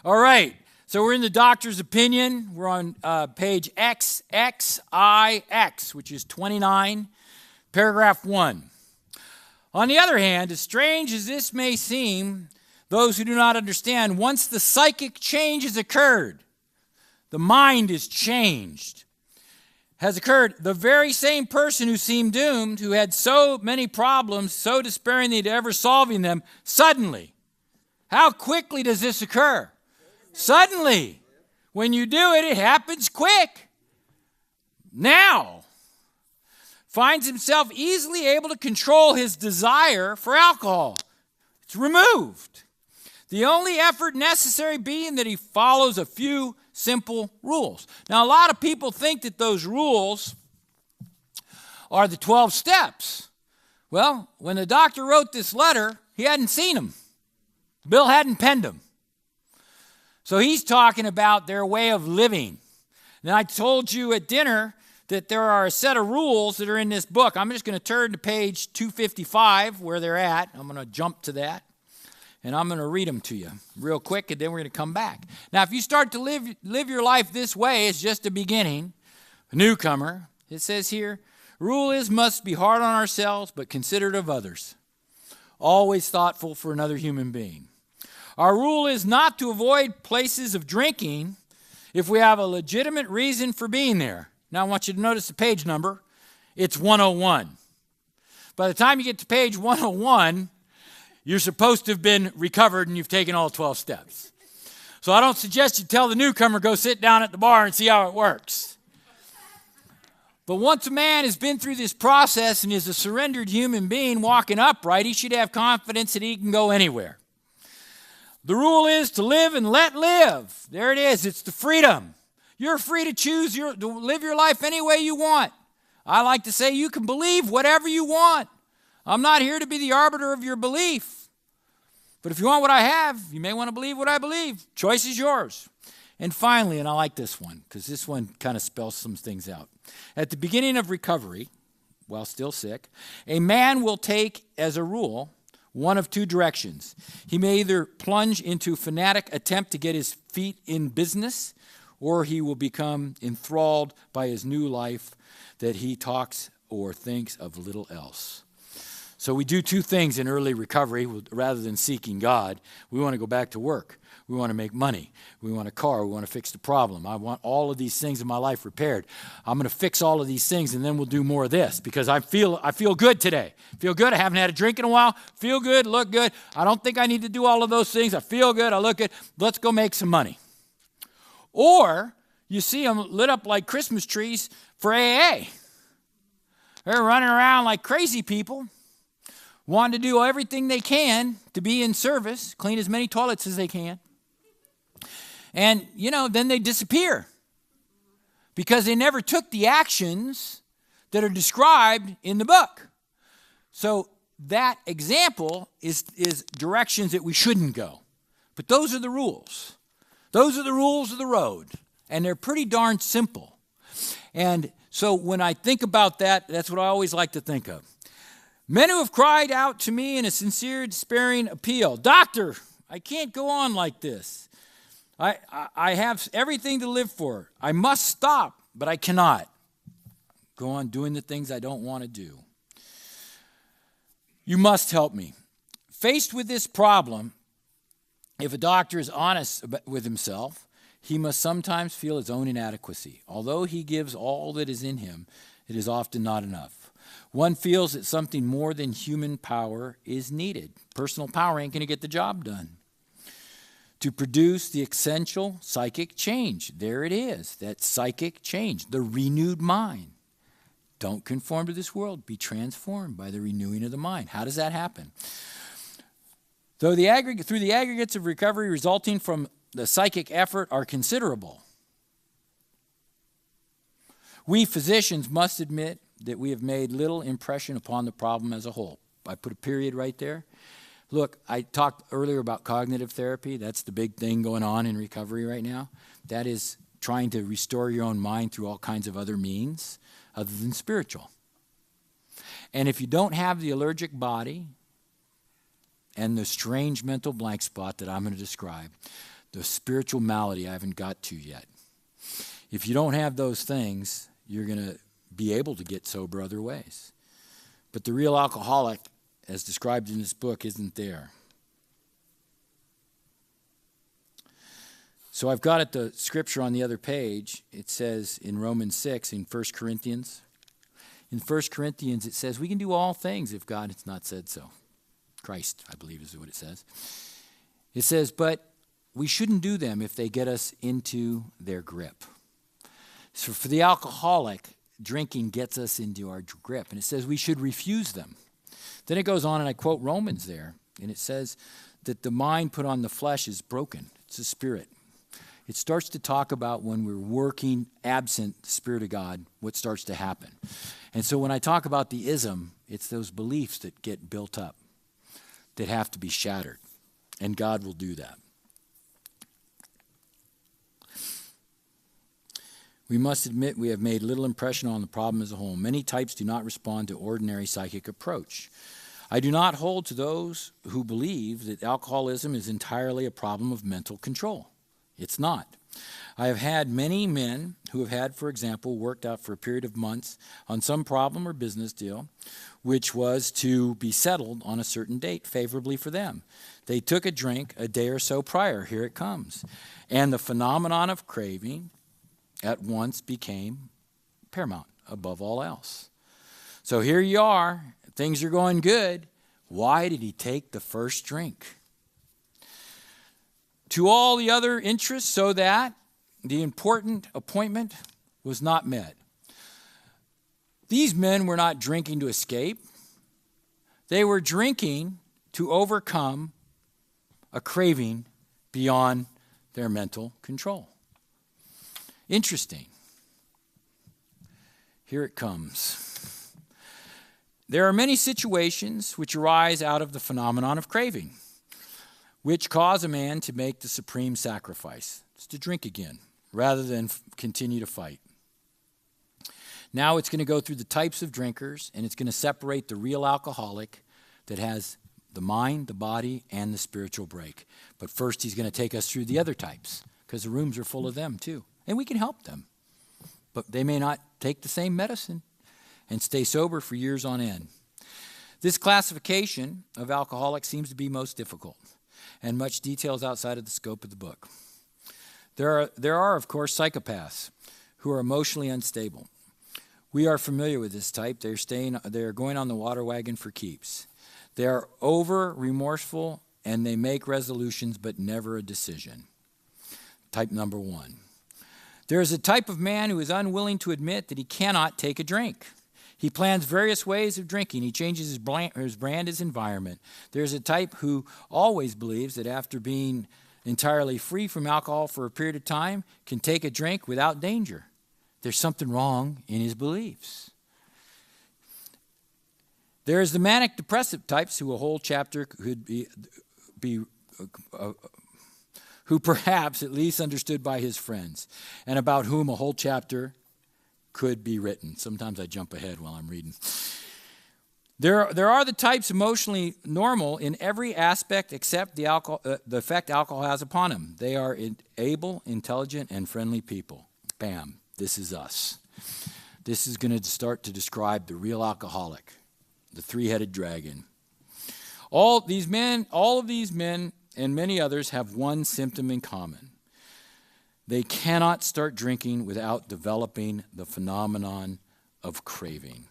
All right, so we're in the doctor's opinion. We're on page XXIX, which is 29, paragraph 1. On the other hand, as strange as this may seem, those who do not understand, once the psychic change has occurred, the mind is changed, has occurred, the very same person who seemed doomed, who had so many problems, so despairingly to ever solving them, suddenly, how quickly does this occur? Suddenly. When you do it, it happens quick. Now, finds himself easily able to control his desire for alcohol. It's removed. The only effort necessary being that he follows a few simple rules. Now, a lot of people think that those rules are the 12 steps. Well, when the doctor wrote this letter, he hadn't seen them. Bill hadn't penned them. So he's talking about their way of living. Now, I told you at dinner that there are a set of rules that are in this book. I'm just going to turn to page 255 where they're at. I'm going to jump to that, and I'm going to read them to you real quick, and then we're going to come back. Now, if you start to live your life this way, it's just a beginning, a newcomer. It says here, rule is must be hard on ourselves, but considerate of others. Always thoughtful for another human being. Our rule is not to avoid places of drinking if we have a legitimate reason for being there. Now, I want you to notice the page number. It's 101. By the time you get to page 101, you're supposed to have been recovered and you've taken all 12 steps. So I don't suggest you tell the newcomer, go sit down at the bar and see how it works. But once a man has been through this process and is a surrendered human being walking upright, he should have confidence that he can go anywhere. The rule is to live and let live. There it is. It's the freedom. You're free to choose to live your life any way you want. I like to say you can believe whatever you want. I'm not here to be the arbiter of your belief. But if you want what I have, you may want to believe what I believe. Choice is yours. And finally, and I like this one, because this one kind of spells some things out. At the beginning of recovery, while still sick, a man will take, as a rule, one of two directions. He may either plunge into fanatic attempt to get his feet in business, or he will become enthralled by his new life that he talks or thinks of little else. So we do two things in early recovery rather than seeking God. We want to go back to work. We want to make money. We want a car. We want to fix the problem. I want all of these things in my life repaired. I'm going to fix all of these things, and then we'll do more of this because I feel good today. Feel good. I haven't had a drink in a while. Feel good. Look good. I don't think I need to do all of those things. I feel good. I look good. Let's go make some money. Or you see them lit up like Christmas trees for AA. They're running around like crazy people, wanting to do everything they can to be in service, clean as many toilets as they can. And, then they disappear because they never took the actions that are described in the book. So that example is directions that we shouldn't go. But those are the rules. Those are the rules of the road. And they're pretty darn simple. And so when I think about that, that's what I always like to think of. Men who have cried out to me in a sincere, despairing appeal, Doctor, I can't go on like this. I have everything to live for. I must stop, but I cannot go on doing the things I don't want to do. You must help me. Faced with this problem, if a doctor is honest with himself, he must sometimes feel his own inadequacy. Although he gives all that is in him, it is often not enough. One feels that something more than human power is needed. Personal power ain't going to get the job done. To produce the essential psychic change. There it is, that psychic change, the renewed mind. Don't conform to this world. Be transformed by the renewing of the mind. How does that happen? Through the aggregates of recovery resulting from the psychic effort are considerable. We physicians must admit that we have made little impression upon the problem as a whole. I put a period right there. Look, I talked earlier about cognitive therapy. That's the big thing going on in recovery right now. That is trying to restore your own mind through all kinds of other means other than spiritual. And if you don't have the allergic body and the strange mental blank spot that I'm going to describe, the spiritual malady I haven't got to yet. If you don't have those things, you're going to be able to get sober other ways. But the real alcoholic, as described in this book, isn't there. So I've got the scripture on the other page. It says in Romans 6, in 1 Corinthians. In 1 Corinthians, it says we can do all things if God has not said so. Christ, I believe, is what it says. It says, but we shouldn't do them if they get us into their grip. So for the alcoholic, drinking gets us into our grip. And it says we should refuse them. Then it goes on, and I quote Romans there, and it says that the mind put on the flesh is broken. It's a spirit. It starts to talk about when we're working absent the Spirit of God, what starts to happen. And so when I talk about the ism, it's those beliefs that get built up that have to be shattered. And God will do that. We must admit we have made little impression on the problem as a whole. Many types do not respond to ordinary psychic approach. I do not hold to those who believe that alcoholism is entirely a problem of mental control. It's not. I have had many men who have had, for example, worked out for a period of months on some problem or business deal, which was to be settled on a certain date favorably for them. They took a drink a day or so prior. Here it comes. And the phenomenon of craving at once became paramount above all else. So here you are. Things are going good. Why did he take the first drink? To all the other interests, so that the important appointment was not met. These men were not drinking to escape. They were drinking to overcome a craving beyond their mental control. Interesting. Here it comes. There are many situations which arise out of the phenomenon of craving, which cause a man to make the supreme sacrifice. It's to drink again, rather than continue to fight. Now it's going to go through the types of drinkers, and it's going to separate the real alcoholic that has the mind, the body, and the spiritual break. But first he's going to take us through the other types, because the rooms are full of them too. And we can help them. But they may not take the same medicine and stay sober for years on end. This classification of alcoholics seems to be most difficult, and much details outside of the scope of the book. There are, of course, psychopaths who are emotionally unstable. We are familiar with this type. They're going on the water wagon for keeps. They are over remorseful, and they make resolutions but never a decision. Type number one. There is a type of man who is unwilling to admit that he cannot take a drink. He plans various ways of drinking. He changes his brand, his environment. There's a type who always believes that after being entirely free from alcohol for a period of time, can take a drink without danger. There's something wrong in his beliefs. There's the manic depressive types who a whole chapter could be who perhaps at least understood by his friends, and about whom a whole chapter could be written. Sometimes I jump ahead while I'm reading. There are the types emotionally normal in every aspect except the effect alcohol has upon them. They are able, intelligent, and friendly people. Bam, this is us. This is going to start to describe the real alcoholic, the three-headed dragon. All of these men and many others have one symptom in common. They cannot start drinking without developing the phenomenon of craving.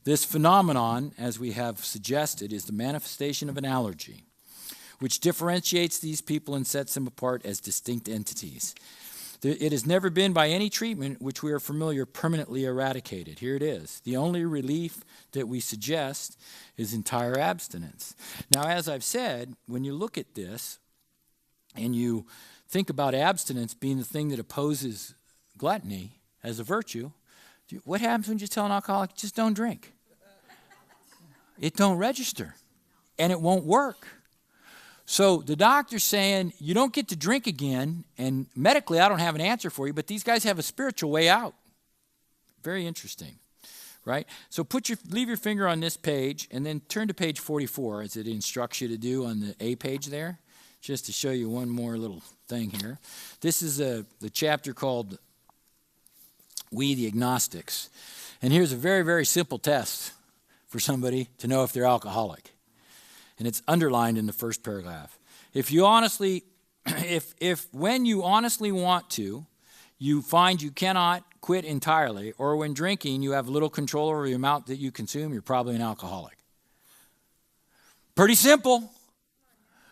This phenomenon, as we have suggested, is the manifestation of an allergy, which differentiates these people and sets them apart as distinct entities. It has never been by any treatment which we are familiar permanently eradicated. Here it is. The only relief that we suggest is entire abstinence. Now, as I've said, when you look at this and you think about abstinence being the thing that opposes gluttony as a virtue, what happens when you tell an alcoholic, just don't drink? It don't register, and it won't work. So the doctor's saying, you don't get to drink again, and medically I don't have an answer for you, but these guys have a spiritual way out. Very interesting, right? So leave your finger on this page, and then turn to page 44, as it instructs you to do on the A page there. just to show you one more little thing here. This is the chapter called We the Agnostics. And here's a very, very simple test for somebody to know if they're alcoholic. And it's underlined in the first paragraph. If you honestly, if when you honestly want to, you find you cannot quit entirely, or when drinking you have little control over the amount that you consume, you're probably an alcoholic. Pretty simple.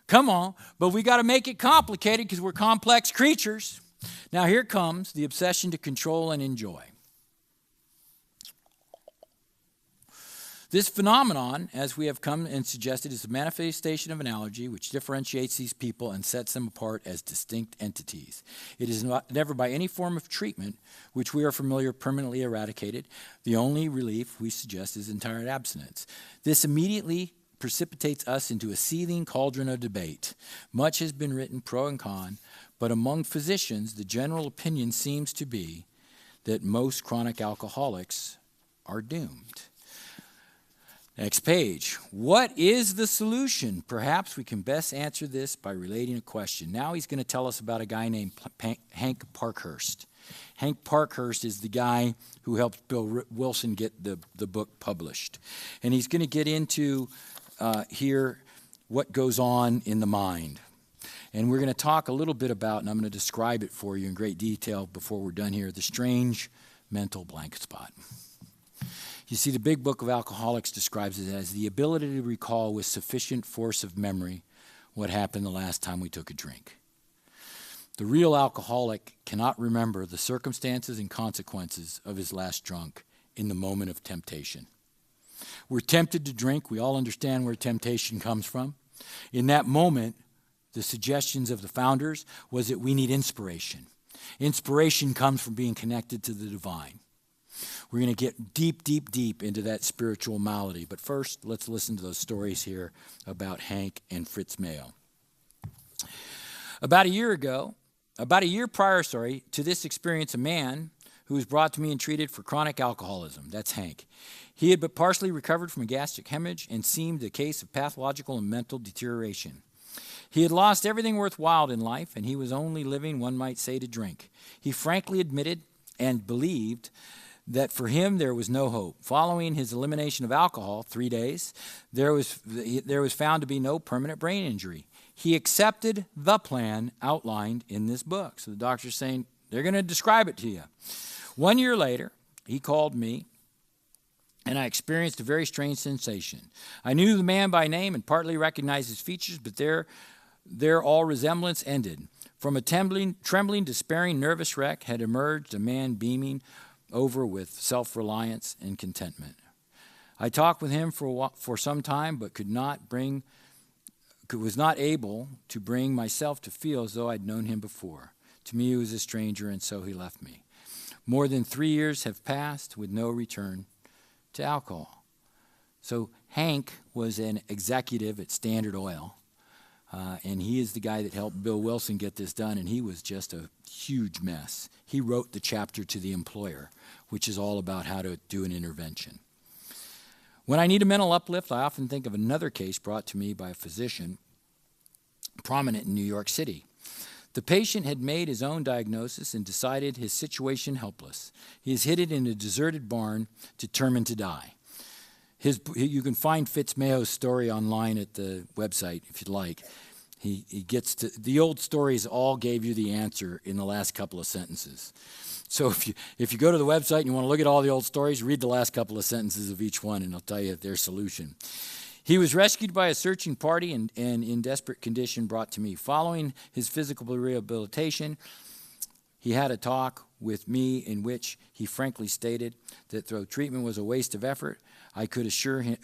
Come on. But we got to make it complicated because we're complex creatures. Now here comes the obsession to control and enjoy. This phenomenon, as we have come and suggested, is a manifestation of an allergy which differentiates these people and sets them apart as distinct entities. It is never by any form of treatment which we are familiar permanently eradicated. The only relief we suggest is entire abstinence. This immediately precipitates us into a seething cauldron of debate. Much has been written pro and con, but among physicians, the general opinion seems to be that most chronic alcoholics are doomed. Next page. What is the solution? Perhaps we can best answer this by relating a question. Now he's going to tell us about a guy named Hank Parkhurst. Hank Parkhurst is the guy who helped Bill Wilson get the book published. And he's going to get into here what goes on in the mind. And we're going to talk a little bit about, and I'm going to describe it for you in great detail before we're done here, the strange mental blank spot. You see, the Big Book of Alcoholics describes it as the ability to recall with sufficient force of memory what happened the last time we took a drink. The real alcoholic cannot remember the circumstances and consequences of his last drunk in the moment of temptation. We're tempted to drink. We all understand where temptation comes from. In that moment, the suggestions of the founders was that we need inspiration. Inspiration comes from being connected to the divine. We're going to get deep, deep, deep into that spiritual malady. But first, let's listen to those stories here about Hank and Fritz Mayo. About a year prior to this experience, a man who was brought to me and treated for chronic alcoholism. That's Hank. He had but partially recovered from a gastric hemorrhage and seemed a case of pathological and mental deterioration. He had lost everything worthwhile in life, and he was only living, one might say, to drink. He frankly admitted and believed that for him there was no hope. Following his elimination of alcohol, 3 days, there was found to be no permanent brain injury. He accepted the plan outlined in this book. So the doctor's saying, they're going to describe it to you. 1 year later, he called me, and I experienced a very strange sensation. I knew the man by name and partly recognized his features, but there all resemblance ended. From a trembling, despairing, nervous wreck had emerged a man beaming over with self-reliance and contentment. I talked with him for some time, but was not able to bring myself to feel as though I'd known him before. To me, he was a stranger, and so he left me. More than 3 years have passed with no return to alcohol. So Hank was an executive at Standard Oil, and he is the guy that helped Bill Wilson get this done, and he was just a huge mess. He wrote the chapter to the employer, which is all about how to do an intervention. When I need a mental uplift, I often think of another case brought to me by a physician prominent in New York City. The patient had made his own diagnosis and decided his situation helpless. He is hidden in a deserted barn, determined to die. You can find Fitz Mayo's story online at the website if you'd like. He gets to the old stories all gave you the answer in the last couple of sentences. So if you go to the website and you want to look at all the old stories, read the last couple of sentences of each one, and it'll tell you their solution. He was rescued by a searching party and in desperate condition brought to me. Following his physical rehabilitation, he had a talk with me in which he frankly stated that though treatment was a waste of effort, I could assure him,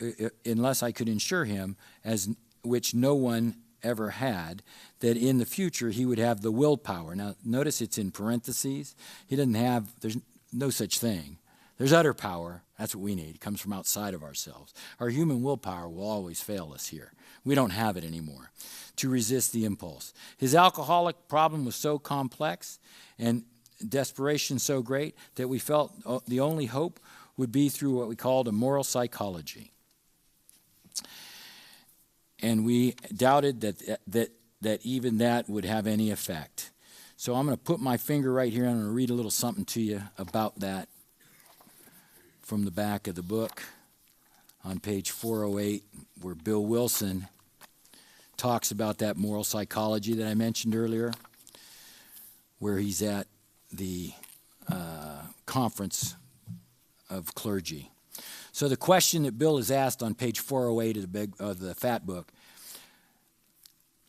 unless I could ensure him, as which no one ever had, that in the future he would have the willpower. Now, notice it's in parentheses. There's no such thing. There's utter power. That's what we need. It comes from outside of ourselves. Our human willpower will always fail us here. We don't have it anymore to resist the impulse. His alcoholic problem was so complex and desperation so great that we felt the only hope would be through what we called a moral psychology. And we doubted that that even that would have any effect. So I'm going to put my finger right here. I'm going to read a little something to you about that from the back of the book on page 408, where Bill Wilson talks about that moral psychology that I mentioned earlier, where he's at the conference of clergy. So the question that Bill is asked on page 408 of the Fat Book: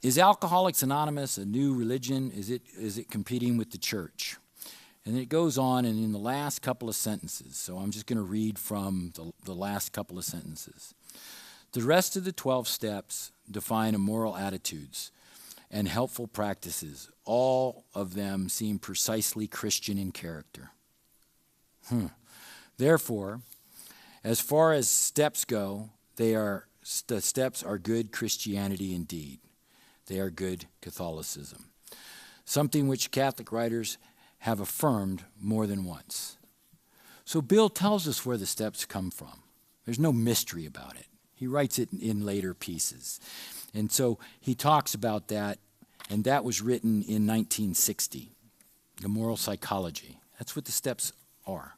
is Alcoholics Anonymous a new religion? Is it competing with the church? And it goes on, and in the last couple of sentences, so I'm just going to read from the last couple of sentences. The rest of the 12 steps define immoral attitudes and helpful practices. All of them seem precisely Christian in character. Therefore, as far as steps go, the steps are good Christianity indeed. They are good Catholicism, something which Catholic writers have affirmed more than once. So Bill tells us where the steps come from. There's no mystery about it. He writes it in later pieces. And so he talks about that, and that was written in 1960, The Moral Psychology. That's what the steps are.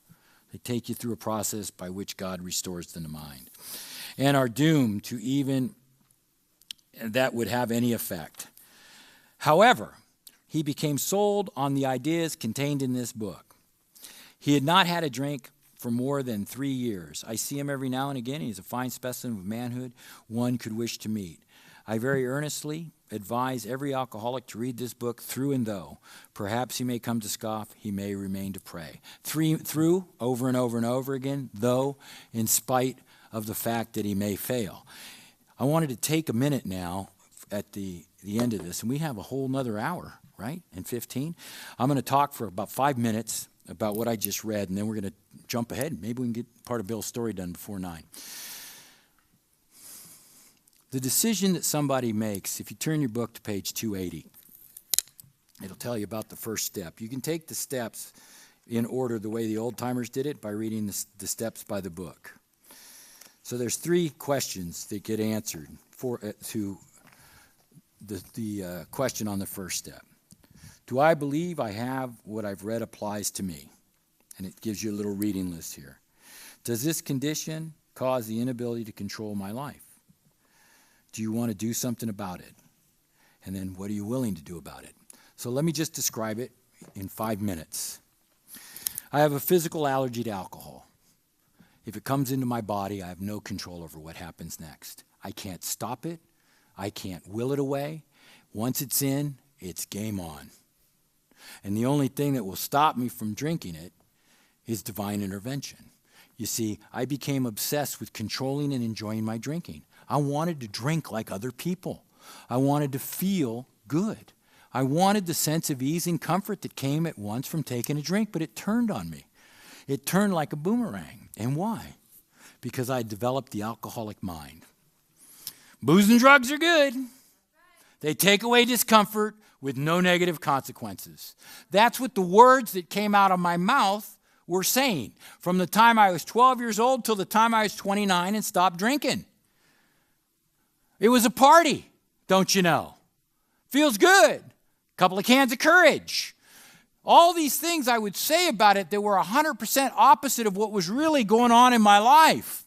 They take you through a process by which God restores the mind, and are doomed to even that would have any effect. However, he became sold on the ideas contained in this book. He had not had a drink for more than 3 years. I see him every now and again. He's a fine specimen of manhood one could wish to meet. I very earnestly advise every alcoholic to read this book through and through. Perhaps he may come to scoff, he may remain to pray. Through, over and over and over again, though, in spite of the fact that he may fail. I wanted to take a minute now at the end of this, and we have a whole nother hour, right, and 15. I'm going to talk for about 5 minutes about what I just read, and then we're going to jump ahead. Maybe we can get part of Bill's story done before 9. The decision that somebody makes, if you turn your book to page 280, it'll tell you about the first step. You can take the steps in order the way the old-timers did it by reading the steps by the book. So there's 3 questions that get answered to the question on the first step. Do I believe I have what I've read applies to me? And it gives you a little reading list here. Does this condition cause the inability to control my life? Do you want to do something about it? And then what are you willing to do about it? So let me just describe it in 5 minutes. I have a physical allergy to alcohol. If it comes into my body, I have no control over what happens next. I can't stop it. I can't will it away. Once it's in, it's game on. And the only thing that will stop me from drinking it is divine intervention. You see, I became obsessed with controlling and enjoying my drinking. I wanted to drink like other people. I wanted to feel good. I wanted the sense of ease and comfort that came at once from taking a drink, but it turned on me. It turned like a boomerang. And why? Because I developed the alcoholic mind. Booze and drugs are good. They take away discomfort with no negative consequences. That's what the words that came out of my mouth were saying from the time I was 12 years old till the time I was 29 and stopped drinking. It was a party, don't you know? Feels good. Couple of cans of courage. All these things I would say about it that were 100% opposite of what was really going on in my life.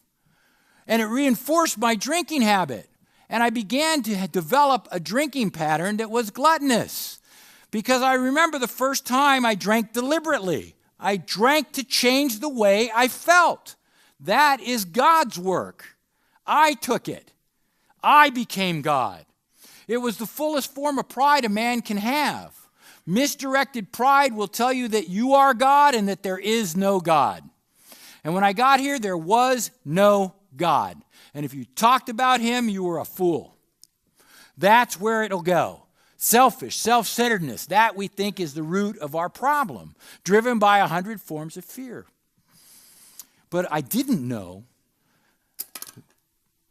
And it reinforced my drinking habit. And I began to develop a drinking pattern that was gluttonous. Because I remember the first time I drank deliberately. I drank to change the way I felt. That is God's work. I took it. I became God. It was the fullest form of pride a man can have. Misdirected pride will tell you that you are God and that there is no God. And when I got here, there was no God. And if you talked about him, you were a fool. That's where it'll go. Selfish, self-centeredness, that we think is the root of our problem, driven by 100 forms of fear. But I didn't know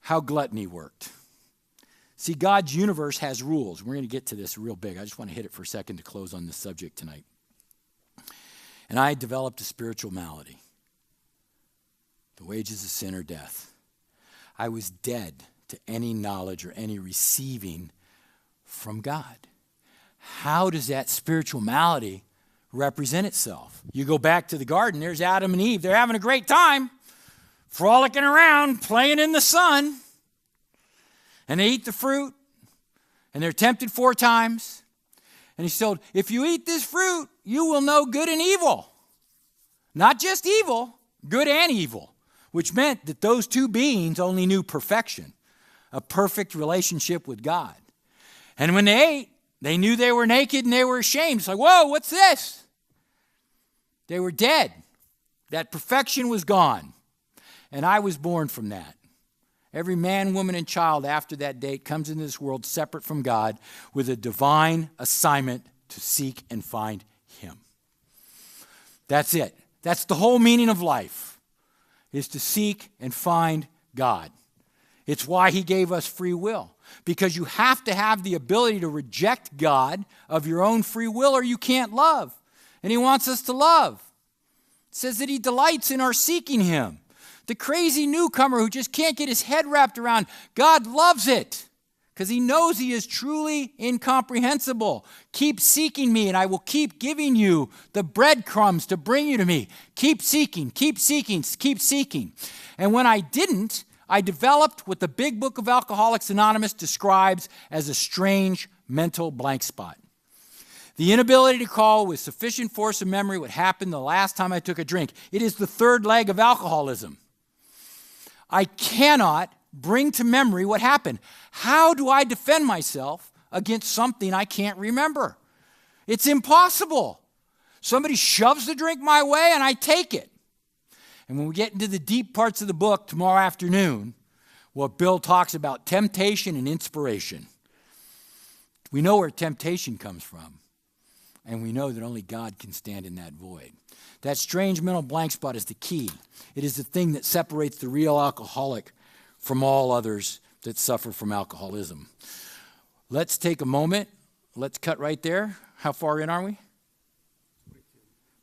how gluttony worked. See, God's universe has rules. We're going to get to this real big. I just want to hit it for a second to close on this subject tonight. And I developed a spiritual malady. The wages of sin are death. I was dead to any knowledge or any receiving from God. How does that spiritual malady represent itself? You go back to the garden, there's Adam and Eve. They're having a great time, frolicking around, playing in the sun. And they eat the fruit, and they're tempted 4 times. And he's told, if you eat this fruit, you will know good and evil. Not just evil, good and evil, which meant that those 2 beings only knew perfection, a perfect relationship with God. And when they ate, they knew they were naked and they were ashamed. It's like, whoa, what's this? They were dead. That perfection was gone. And I was born from that. Every man, woman, and child after that date comes into this world separate from God with a divine assignment to seek and find him. That's it. That's the whole meaning of life, is to seek and find God. It's why he gave us free will, because you have to have the ability to reject God of your own free will or you can't love. And he wants us to love. It says that he delights in our seeking him. The crazy newcomer who just can't get his head wrapped around, God loves it because he knows he is truly incomprehensible. Keep seeking me and I will keep giving you the breadcrumbs to bring you to me. Keep seeking, keep seeking, keep seeking. And when I didn't, I developed what the big book of Alcoholics Anonymous describes as a strange mental blank spot. The inability to recall with sufficient force of memory what happened the last time I took a drink. It is the 3rd leg of alcoholism. I cannot bring to memory what happened. How do I defend myself against something I can't remember? It's impossible. Somebody shoves the drink my way and I take it. And when we get into the deep parts of the book tomorrow afternoon, what Bill talks about temptation and inspiration. We know where temptation comes from. And we know that only God can stand in that void. That strange mental blank spot is the key. It is the thing that separates the real alcoholic from all others that suffer from alcoholism. Let's take a moment. Let's cut right there. How far in are we?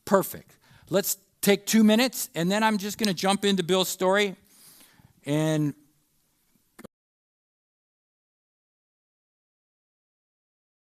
Perfect. Let's take 2 minutes, and then I'm just going to jump into Bill's story and